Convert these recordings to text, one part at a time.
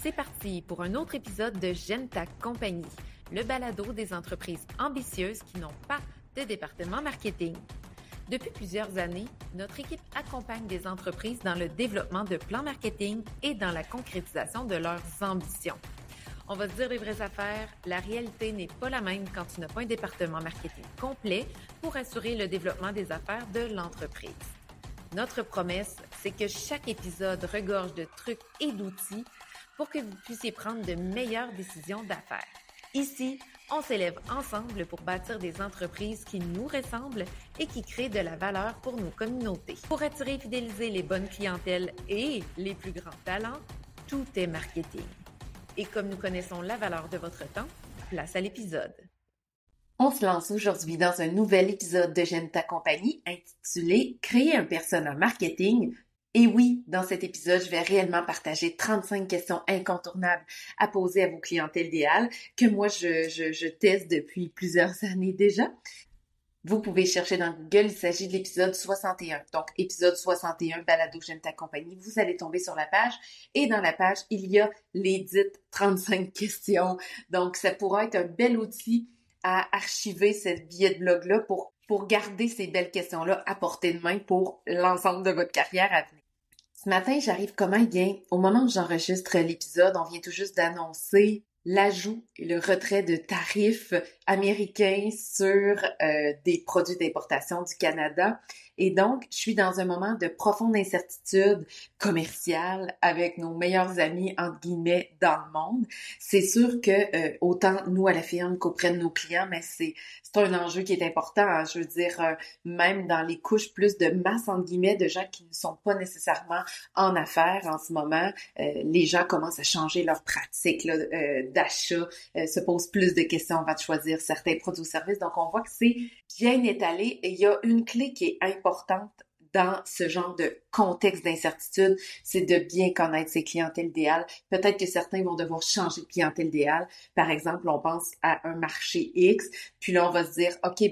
C'est parti pour un autre épisode de J'aime ta compagnie, le balado des entreprises ambitieuses qui n'ont pas de département marketing. Depuis plusieurs années, notre équipe accompagne des entreprises dans le développement de plans marketing et dans la concrétisation de leurs ambitions. On va se dire les vraies affaires, la réalité n'est pas la même quand tu n'as pas un département marketing complet pour assurer le développement des affaires de l'entreprise. Notre promesse, c'est que chaque épisode regorge de trucs et d'outils pour que vous puissiez prendre de meilleures décisions d'affaires. Ici, on s'élève ensemble pour bâtir des entreprises qui nous ressemblent et qui créent de la valeur pour nos communautés. Pour attirer et fidéliser les bonnes clientèles et les plus grands talents, tout est marketing. Et comme nous connaissons la valeur de votre temps, place à l'épisode. On se lance aujourd'hui dans un nouvel épisode de J'aime ta compagnie intitulé « Créer un persona marketing ». Et oui, dans cet épisode, je vais réellement partager 35 questions incontournables à poser à vos clientèles idéales que moi, je teste depuis plusieurs années déjà. Vous pouvez chercher dans Google, il s'agit de l'épisode 61. Donc, épisode 61, balado J'aime ta compagnie. Vous allez tomber sur la page et dans la page, il y a les dites 35 questions. Donc, ça pourra être un bel outil à archiver cette billet de blog-là pour garder ces belles questions-là à portée de main pour l'ensemble de votre carrière à venir. Ce matin, j'arrive comment bien? Au moment où j'enregistre l'épisode, on vient tout juste d'annoncer l'ajout et le retrait de tarifs américains sur des produits d'importation du Canada. Et donc, je suis dans un moment de profonde incertitude commerciale avec nos meilleurs amis, entre guillemets, dans le monde. C'est sûr que autant nous à la firme qu'auprès de nos clients, mais c'est un enjeu qui est important. Hein. Je veux dire, même dans les couches plus de masse, entre guillemets, de gens qui ne sont pas nécessairement en affaires en ce moment, les gens commencent à changer leurs pratiques là, d'achat, se posent plus de questions avant de choisir certains produits ou services. Donc, on voit que c'est bien étalé et il y a une clé qui est importante dans ce genre de contexte d'incertitude, c'est de bien connaître ses clientèles idéales. Peut-être que certains vont devoir changer de clientèle idéale. Par exemple, on pense à un marché X, puis là, on va se dire, OK,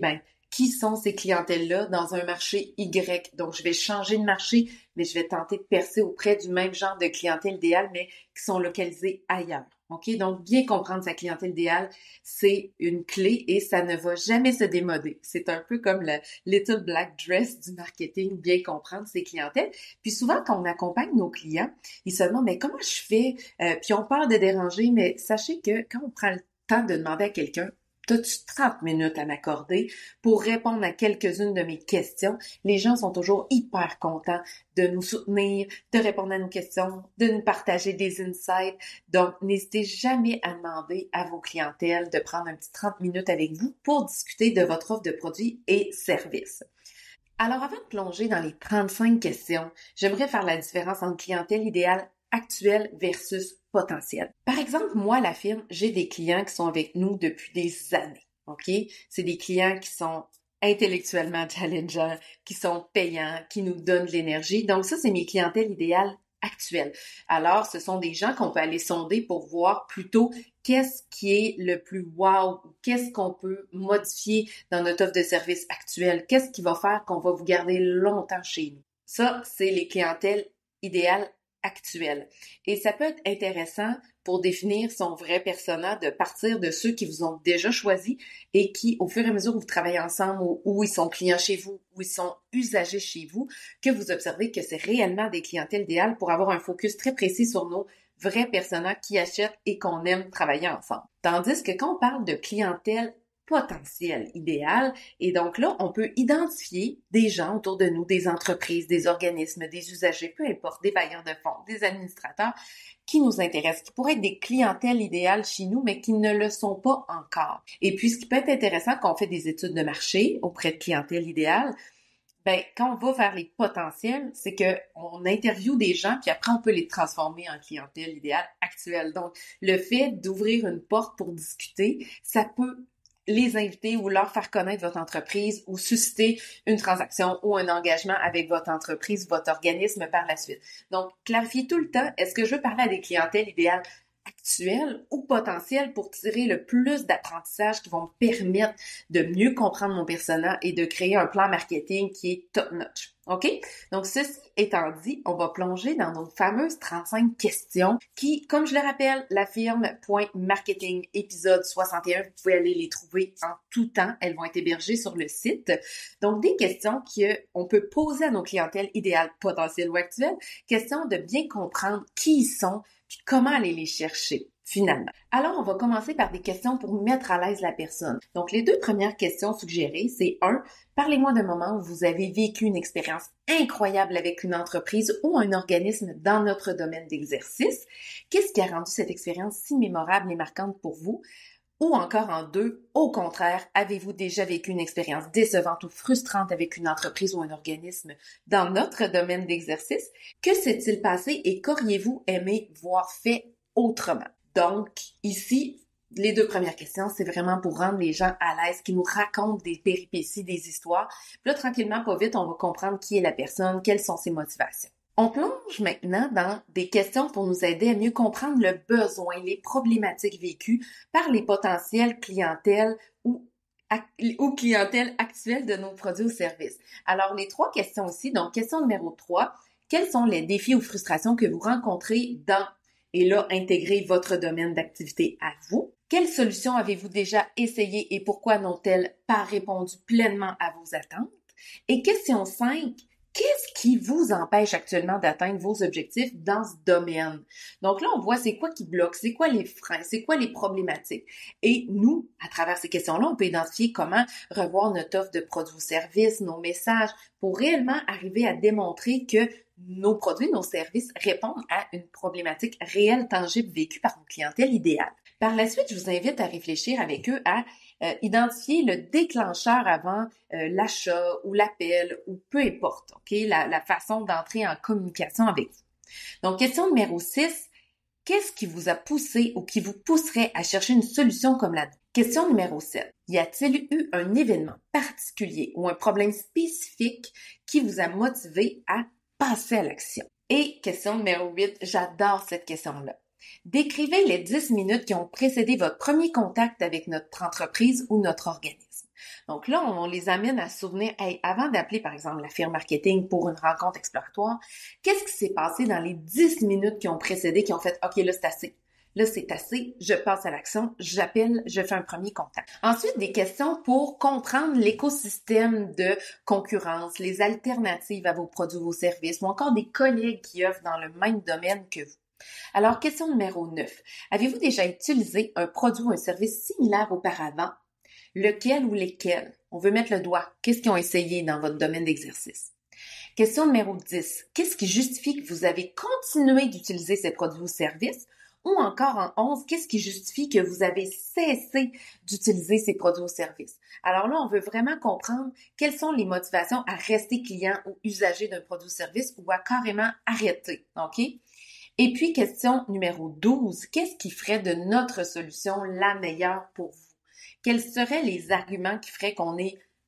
qui sont ces clientèles-là dans un marché Y? Donc, je vais changer de marché, mais je vais tenter de percer auprès du même genre de clientèle idéale, mais qui sont localisées ailleurs. OK? Donc, bien comprendre sa clientèle idéale, c'est une clé et ça ne va jamais se démoder. C'est un peu comme la little black dress du marketing, bien comprendre ses clientèles. Puis souvent, quand on accompagne nos clients, ils se demandent, mais comment je fais? Puis on peur de déranger, mais sachez que quand on prend le temps de demander à quelqu'un, t'as-tu 30 minutes à m'accorder pour répondre à quelques-unes de mes questions? Les gens sont toujours hyper contents de nous soutenir, de répondre à nos questions, de nous partager des insights. Donc, n'hésitez jamais à demander à vos clientèles de prendre un petit 30 minutes avec vous pour discuter de votre offre de produits et services. Alors, avant de plonger dans les 35 questions, j'aimerais faire la différence entre clientèle idéale actuelle versus potentielle. Par exemple, moi, la firme, j'ai des clients qui sont avec nous depuis des années, OK? C'est des clients qui sont intellectuellement challengeants, qui sont payants, qui nous donnent de l'énergie. Donc ça, c'est mes clientèles idéales actuelles. Alors, ce sont des gens qu'on peut aller sonder pour voir plutôt qu'est-ce qui est le plus wow, qu'est-ce qu'on peut modifier dans notre offre de service actuelle, qu'est-ce qui va faire qu'on va vous garder longtemps chez nous. Ça, c'est les clientèles idéales actuelles. Et ça peut être intéressant pour définir son vrai persona de partir de ceux qui vous ont déjà choisi et qui, au fur et à mesure où vous travaillez ensemble, où ils sont clients chez vous, où ils sont usagers chez vous, que vous observez que c'est réellement des clientèles idéales pour avoir un focus très précis sur nos vrais personas qui achètent et qu'on aime travailler ensemble. Tandis que quand on parle de clientèle potentiel idéal. Et donc là, on peut identifier des gens autour de nous, des entreprises, des organismes, des usagers, peu importe, des bailleurs de fonds, des administrateurs qui nous intéressent, qui pourraient être des clientèles idéales chez nous, mais qui ne le sont pas encore. Et puis, ce qui peut être intéressant quand on fait des études de marché auprès de clientèle idéale, quand on va vers les potentiels, c'est qu'on interviewe des gens, puis après, on peut les transformer en clientèle idéale actuelle. Donc, le fait d'ouvrir une porte pour discuter, ça peut les inviter ou leur faire connaître votre entreprise ou susciter une transaction ou un engagement avec votre entreprise, votre organisme par la suite. Donc, clarifiez tout le temps, est-ce que je veux parler à des clientèles idéales actuelles ou potentielles pour tirer le plus d'apprentissage qui vont me permettre de mieux comprendre mon persona et de créer un plan marketing qui est top-notch. OK? Donc, ceci étant dit, on va plonger dans nos fameuses 35 questions qui, comme je le rappelle, la firme Point Marketing épisode 61, vous pouvez aller les trouver en tout temps. Elles vont être hébergées sur le site. Donc, des questions qu'on peut poser à nos clientèles idéales, potentielles ou actuelles. Question de bien comprendre qui ils sont puis comment aller les chercher. Finalement. Alors, on va commencer par des questions pour mettre à l'aise la personne. Donc, les 2 premières questions suggérées, c'est 1, parlez-moi d'un moment où vous avez vécu une expérience incroyable avec une entreprise ou un organisme dans notre domaine d'exercice. Qu'est-ce qui a rendu cette expérience si mémorable et marquante pour vous? Ou encore en 2, au contraire, avez-vous déjà vécu une expérience décevante ou frustrante avec une entreprise ou un organisme dans notre domaine d'exercice? Que s'est-il passé et qu'auriez-vous aimé voir fait autrement? Donc, ici, les 2 premières questions, c'est vraiment pour rendre les gens à l'aise, qui nous racontent des péripéties, des histoires. Puis là, tranquillement, pas vite, on va comprendre qui est la personne, quelles sont ses motivations. On plonge maintenant dans des questions pour nous aider à mieux comprendre le besoin, les problématiques vécues par les potentielles clientèles ou clientèles actuelles de nos produits ou services. Alors, les 3 questions ici. Donc, question numéro 3, quels sont les défis ou frustrations que vous rencontrez dans et là, intégrez votre domaine d'activité à vous. Quelles solutions avez-vous déjà essayées et pourquoi n'ont-elles pas répondu pleinement à vos attentes? Et question 5, qu'est-ce qui vous empêche actuellement d'atteindre vos objectifs dans ce domaine? Donc là, on voit c'est quoi qui bloque, c'est quoi les freins, c'est quoi les problématiques. Et nous, à travers ces questions-là, on peut identifier comment revoir notre offre de produits ou services, nos messages, pour réellement arriver à démontrer que nos produits, nos services répondent à une problématique réelle, tangible, vécue par une clientèle idéale. Par la suite, je vous invite à réfléchir avec eux à identifier le déclencheur avant l'achat ou l'appel ou peu importe, OK, la façon d'entrer en communication avec vous. Donc, question numéro 6, qu'est-ce qui vous a poussé ou qui vous pousserait à chercher une solution comme la nôtre? Question numéro 7, y a-t-il eu un événement particulier ou un problème spécifique qui vous a motivé à passer à l'action? Et question numéro 8, j'adore cette question-là. Décrivez les 10 minutes qui ont précédé votre premier contact avec notre entreprise ou notre organisme. Donc là, on les amène à se souvenir, hey, avant d'appeler par exemple la firme marketing pour une rencontre exploratoire, qu'est-ce qui s'est passé dans les 10 minutes qui ont précédé, qui ont fait, OK, là c'est assez. Là, c'est assez, je passe à l'action, j'appelle, je fais un premier contact. Ensuite, des questions pour comprendre l'écosystème de concurrence, les alternatives à vos produits, vos services, ou encore des collègues qui offrent dans le même domaine que vous. Alors, question numéro 9. Avez-vous déjà utilisé un produit ou un service similaire auparavant? Lequel ou lesquels? On veut mettre le doigt. Qu'est-ce qu'ils ont essayé dans votre domaine d'exercice? Question numéro 10. Qu'est-ce qui justifie que vous avez continué d'utiliser ces produits ou services? Ou encore en 11, qu'est-ce qui justifie que vous avez cessé d'utiliser ces produits ou services? Alors là, on veut vraiment comprendre quelles sont les motivations à rester client ou usager d'un produit ou service ou à carrément arrêter, OK? Et puis, question numéro 12, qu'est-ce qui ferait de notre solution la meilleure pour vous? Quels seraient les arguments qui feraient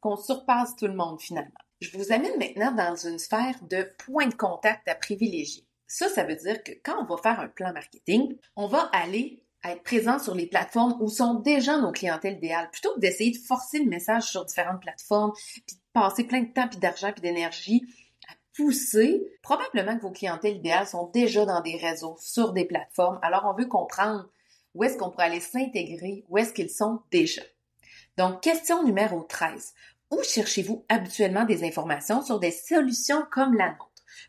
qu'on surpasse tout le monde finalement? Je vous amène maintenant dans une sphère de points de contact à privilégier. Ça veut dire que quand on va faire un plan marketing, on va aller être présent sur les plateformes où sont déjà nos clientèles idéales, plutôt que d'essayer de forcer le message sur différentes plateformes, puis de passer plein de temps, puis d'argent, puis d'énergie à pousser. Probablement que vos clientèles idéales sont déjà dans des réseaux, sur des plateformes. Alors, on veut comprendre où est-ce qu'on pourrait aller s'intégrer, où est-ce qu'ils sont déjà. Donc, question numéro 13. Où cherchez-vous habituellement des informations sur des solutions comme la nôtre?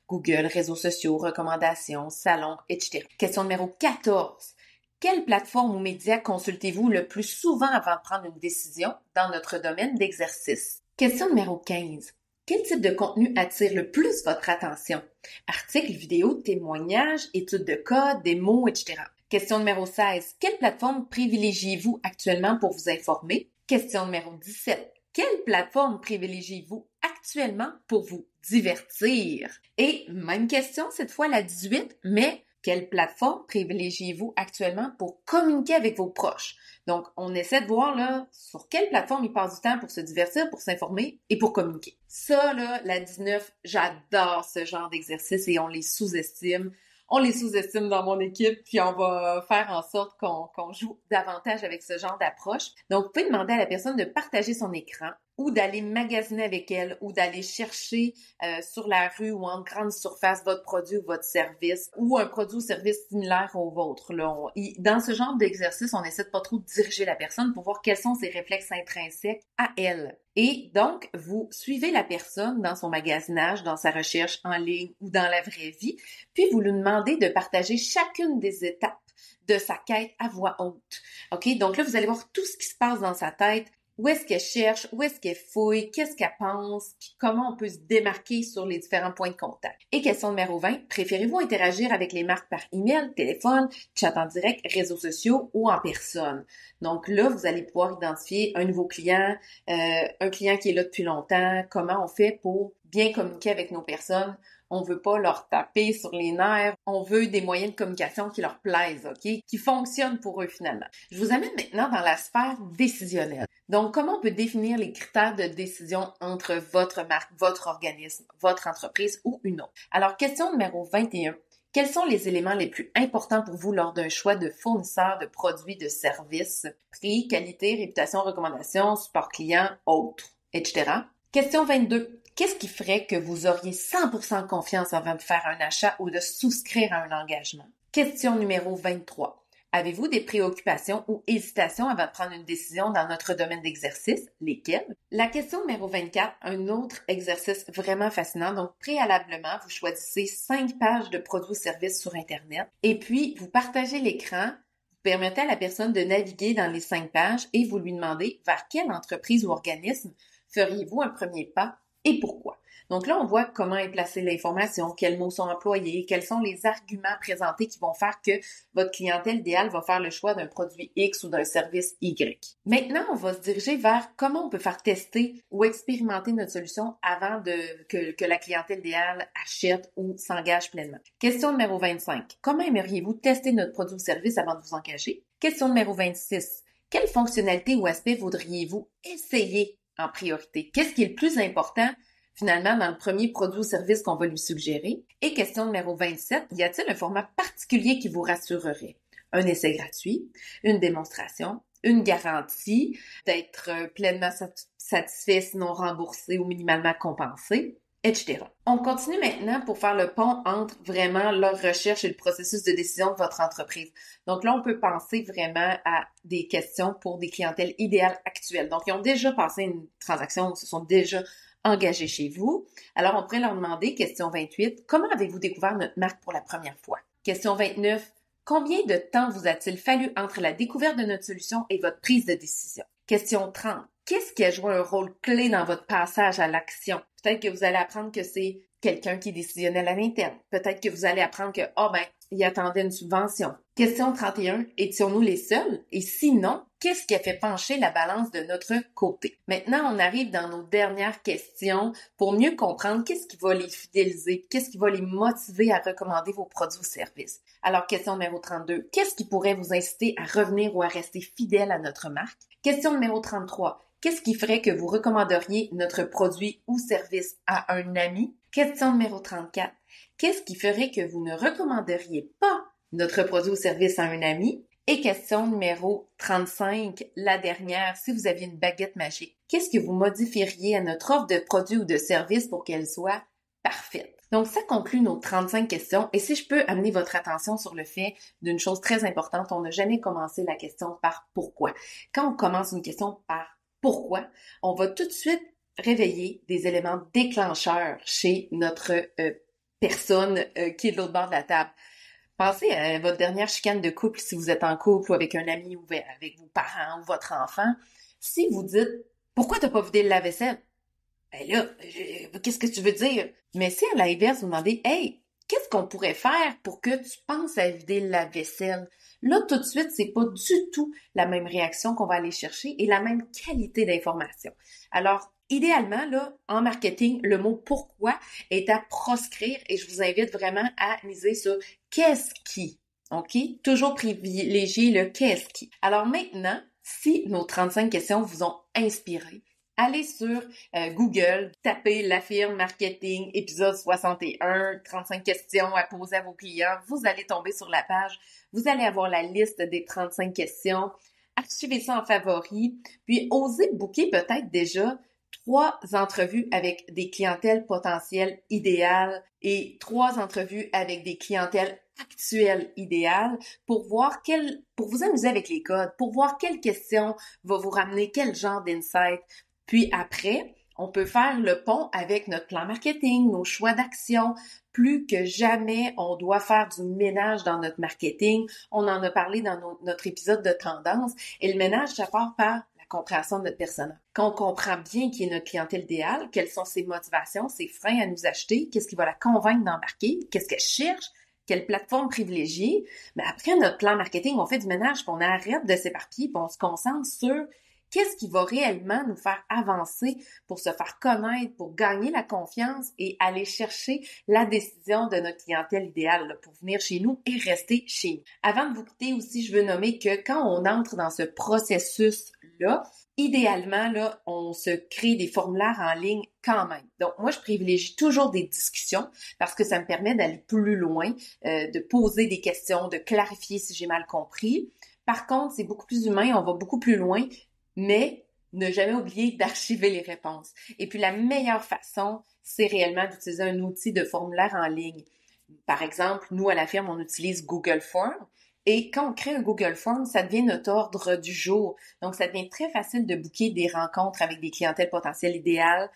Google, réseaux sociaux, recommandations, salons, etc. Question numéro 14. Quelle plateforme ou médias consultez-vous le plus souvent avant de prendre une décision dans notre domaine d'exercice? Question numéro 15. Quel type de contenu attire le plus votre attention? Articles, vidéos, témoignages, études de cas, démos, etc. Question numéro 16. Quelle plateforme privilégiez-vous actuellement pour vous informer? Question numéro 17. Quelle plateforme privilégiez-vous actuellement pour vous divertir? Et même question, cette fois la 18, mais quelle plateforme privilégiez-vous actuellement pour communiquer avec vos proches? Donc, on essaie de voir là sur quelle plateforme ils passent du temps pour se divertir, pour s'informer et pour communiquer. Ça, là, la 19, j'adore ce genre d'exercice et on les sous-estime. On les sous-estime dans mon équipe, puis on va faire en sorte qu'on joue davantage avec ce genre d'approche. Donc, vous pouvez demander à la personne de partager son écran ou d'aller magasiner avec elle, ou d'aller chercher sur la rue ou en grande surface votre produit ou votre service, ou un produit ou service similaire au vôtre. Là, dans ce genre d'exercice, on essaie de pas trop diriger la personne pour voir quels sont ses réflexes intrinsèques à elle. Et donc, vous suivez la personne dans son magasinage, dans sa recherche en ligne ou dans la vraie vie, puis vous lui demandez de partager chacune des étapes de sa quête à voix haute. OK? Donc là, vous allez voir tout ce qui se passe dans sa tête. Où est-ce qu'elle cherche? Où est-ce qu'elle fouille? Qu'est-ce qu'elle pense? Comment on peut se démarquer sur les différents points de contact? Et question numéro 20, préférez-vous interagir avec les marques par email, téléphone, chat en direct, réseaux sociaux ou en personne? Donc là, vous allez pouvoir identifier un nouveau client, un client qui est là depuis longtemps, comment on fait pour bien communiquer avec nos personnes. On veut pas leur taper sur les nerfs. On veut des moyens de communication qui leur plaisent, OK? Qui fonctionnent pour eux finalement. Je vous amène maintenant dans la sphère décisionnelle. Donc, comment on peut définir les critères de décision entre votre marque, votre organisme, votre entreprise ou une autre? Alors, question numéro 21. Quels sont les éléments les plus importants pour vous lors d'un choix de fournisseur de produits, de services? Prix, qualité, réputation, recommandation, support client, autres, etc. Question 22. Qu'est-ce qui ferait que vous auriez 100% confiance avant de faire un achat ou de souscrire à un engagement? Question numéro 23. Avez-vous des préoccupations ou hésitations avant de prendre une décision dans notre domaine d'exercice? Lesquelles? La question numéro 24, un autre exercice vraiment fascinant. Donc, préalablement, vous choisissez 5 pages de produits ou services sur Internet et puis vous partagez l'écran. Vous permettez à la personne de naviguer dans les 5 pages et vous lui demandez vers quelle entreprise ou organisme feriez-vous un premier pas et pourquoi. Donc là, on voit comment est placée l'information, quels mots sont employés, quels sont les arguments présentés qui vont faire que votre clientèle idéale va faire le choix d'un produit X ou d'un service Y. Maintenant, on va se diriger vers comment on peut faire tester ou expérimenter notre solution avant que la clientèle idéale achète ou s'engage pleinement. Question numéro 25. Comment aimeriez-vous tester notre produit ou service avant de vous engager? Question numéro 26. Quelles fonctionnalités ou aspects voudriez-vous essayer en priorité? Qu'est-ce qui est le plus important finalement dans le premier produit ou service qu'on va lui suggérer? Et question numéro 27, y a-t-il un format particulier qui vous rassurerait? Un essai gratuit, une démonstration, une garantie d'être pleinement satisfait sinon remboursé ou minimalement compensé, etc. On continue maintenant pour faire le pont entre vraiment leur recherche et le processus de décision de votre entreprise. Donc là, on peut penser vraiment à des questions pour des clientèles idéales actuelles. Donc, ils ont déjà passé une transaction ou se sont déjà engagés chez vous. Alors, on pourrait leur demander, question 28, comment avez-vous découvert notre marque pour la première fois? Question 29, combien de temps vous a-t-il fallu entre la découverte de notre solution et votre prise de décision? Question 30, qu'est-ce qui a joué un rôle clé dans votre passage à l'action? Peut-être que vous allez apprendre que c'est quelqu'un qui est décisionnel à l'interne. Peut-être que vous allez apprendre que, il attendait une subvention. Question 31, étions-nous les seuls? Et sinon, qu'est-ce qui a fait pencher la balance de notre côté? Maintenant, on arrive dans nos dernières questions pour mieux comprendre qu'est-ce qui va les fidéliser, qu'est-ce qui va les motiver à recommander vos produits ou services. Alors, question numéro 32, qu'est-ce qui pourrait vous inciter à revenir ou à rester fidèle à notre marque? Question numéro 33, qu'est-ce qui ferait que vous recommanderiez notre produit ou service à un ami? Question numéro 34. Qu'est-ce qui ferait que vous ne recommanderiez pas notre produit ou service à un ami? Et question numéro 35, la dernière, si vous aviez une baguette magique, qu'est-ce que vous modifieriez à notre offre de produit ou de service pour qu'elle soit parfaite? Donc, ça conclut nos 35 questions. Et si je peux amener votre attention sur le fait d'une chose très importante, on n'a jamais commencé la question par pourquoi. Quand on commence une question par pourquoi, on va tout de suite réveiller des éléments déclencheurs chez notre personne qui est de l'autre bord de la table. Pensez à votre dernière chicane de couple si vous êtes en couple ou avec un ami ou avec vos parents ou votre enfant. Si vous dites « Pourquoi t'as pas vidé le lave-vaisselle? » Ben là, qu'est-ce que tu veux dire? Mais si à l'inverse, vous demandez « Hey, qu'est-ce qu'on pourrait faire pour que tu penses à vider le lave-vaisselle? » Là, tout de suite, c'est pas du tout la même réaction qu'on va aller chercher et la même qualité d'information. Alors, idéalement, là, en marketing, le mot « pourquoi » est à proscrire et je vous invite vraiment à miser sur « qu'est-ce qui ». OK? Toujours privilégier le « qu'est-ce qui ». Alors maintenant, si nos 35 questions vous ont inspiré, allez sur Google, tapez l'affirme marketing, épisode 61, 35 questions à poser à vos clients. Vous allez tomber sur la page. Vous allez avoir la liste des 35 questions. Archivez ça en favoris. Puis, osez booker peut-être déjà 3 entrevues avec des clientèles potentielles idéales et 3 entrevues avec des clientèles actuelles idéales pour vous amuser avec les codes, pour voir quelle question va vous ramener quel genre d'insight. Puis après, on peut faire le pont avec notre plan marketing, nos choix d'action. Plus que jamais, on doit faire du ménage dans notre marketing. On en a parlé dans notre épisode de tendance. Et le ménage, ça part par la compréhension de notre persona. Quand on comprend bien qui est notre clientèle idéale, quelles sont ses motivations, ses freins à nous acheter, qu'est-ce qui va la convaincre d'embarquer, qu'est-ce qu'elle cherche, quelle plateforme privilégier. Mais après notre plan marketing, on fait du ménage, puis on arrête de s'éparpiller, puis on se concentre sur qu'est-ce qui va réellement nous faire avancer pour se faire connaître, pour gagner la confiance et aller chercher la décision de notre clientèle idéale là, pour venir chez nous et rester chez nous. Avant de vous quitter aussi, je veux nommer que quand on entre dans ce processus-là, idéalement, là, on se crée des formulaires en ligne quand même. Donc, moi, je privilégie toujours des discussions parce que ça me permet d'aller plus loin, de poser des questions, de clarifier si j'ai mal compris. Par contre, c'est beaucoup plus humain, on va beaucoup plus loin, mais ne jamais oublier d'archiver les réponses. Et puis, la meilleure façon, c'est réellement d'utiliser un outil de formulaire en ligne. Par exemple, nous, à la firme, on utilise Google Forms. Et quand on crée un Google Forms, ça devient notre ordre du jour. Donc, ça devient très facile de booker des rencontres avec des clientèles potentielles idéales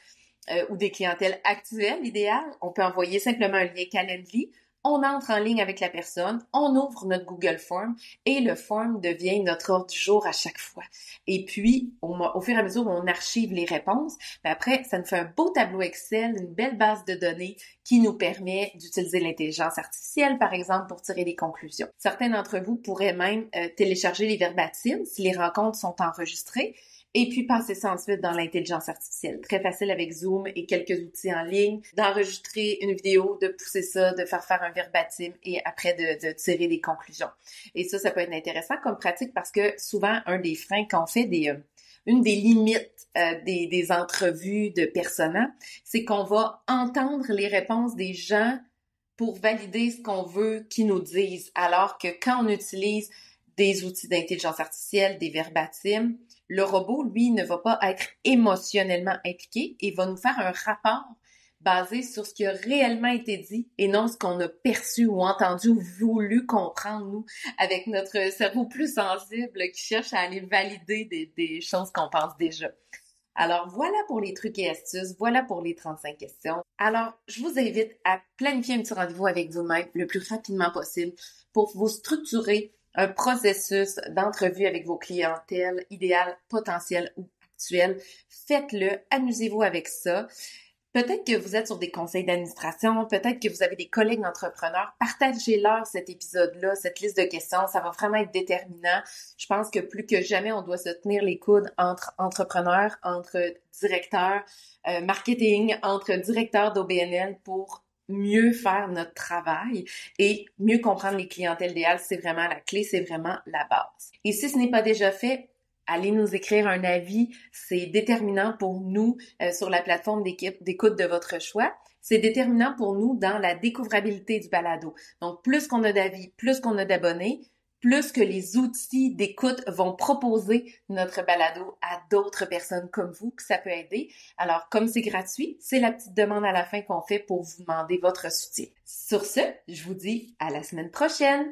ou des clientèles actuelles idéales. On peut envoyer simplement un lien Calendly. On entre en ligne avec la personne, on ouvre notre Google Form et le form devient notre ordre du jour à chaque fois. Et puis, au fur et à mesure où on archive les réponses, après, ça nous fait un beau tableau Excel, une belle base de données qui nous permet d'utiliser l'intelligence artificielle, par exemple, pour tirer des conclusions. Certains d'entre vous pourraient même télécharger les verbatims si les rencontres sont enregistrées. Et puis, passer ça ensuite dans l'intelligence artificielle. Très facile avec Zoom et quelques outils en ligne, d'enregistrer une vidéo, de pousser ça, de faire un verbatim et après de tirer des conclusions. Et ça peut être intéressant comme pratique parce que souvent, un des freins quand on fait une des limites des entrevues de persona, c'est qu'on va entendre les réponses des gens pour valider ce qu'on veut qu'ils nous disent. Alors que quand on utilise des outils d'intelligence artificielle, des verbatims, le robot, lui, ne va pas être émotionnellement impliqué et va nous faire un rapport basé sur ce qui a réellement été dit et non ce qu'on a perçu ou entendu ou voulu comprendre, nous, avec notre cerveau plus sensible qui cherche à aller valider des choses qu'on pense déjà. Alors, voilà pour les trucs et astuces, voilà pour les 35 questions. Alors, je vous invite à planifier un petit rendez-vous avec vous-même le plus rapidement possible pour vous structurer un processus d'entrevue avec vos clientèles idéales, potentielles ou actuelles. Faites-le, amusez-vous avec ça. Peut-être que vous êtes sur des conseils d'administration, peut-être que vous avez des collègues entrepreneurs. Partagez-leur cet épisode-là, cette liste de questions. Ça va vraiment être déterminant. Je pense que plus que jamais, on doit se tenir les coudes entre entrepreneurs, entre directeurs marketing, entre directeurs d'OBNL pour mieux faire notre travail et mieux comprendre les clientèles idéales. C'est vraiment la clé, c'est vraiment la base. Et si ce n'est pas déjà fait, allez nous écrire un avis, c'est déterminant pour nous sur la plateforme d'écoute de votre choix. C'est déterminant pour nous dans la découvrabilité du balado. Donc, plus qu'on a d'avis, plus qu'on a d'abonnés, plus que les outils d'écoute vont proposer notre balado à d'autres personnes comme vous, que ça peut aider. Alors, comme c'est gratuit, c'est la petite demande à la fin qu'on fait pour vous demander votre soutien. Sur ce, je vous dis à la semaine prochaine!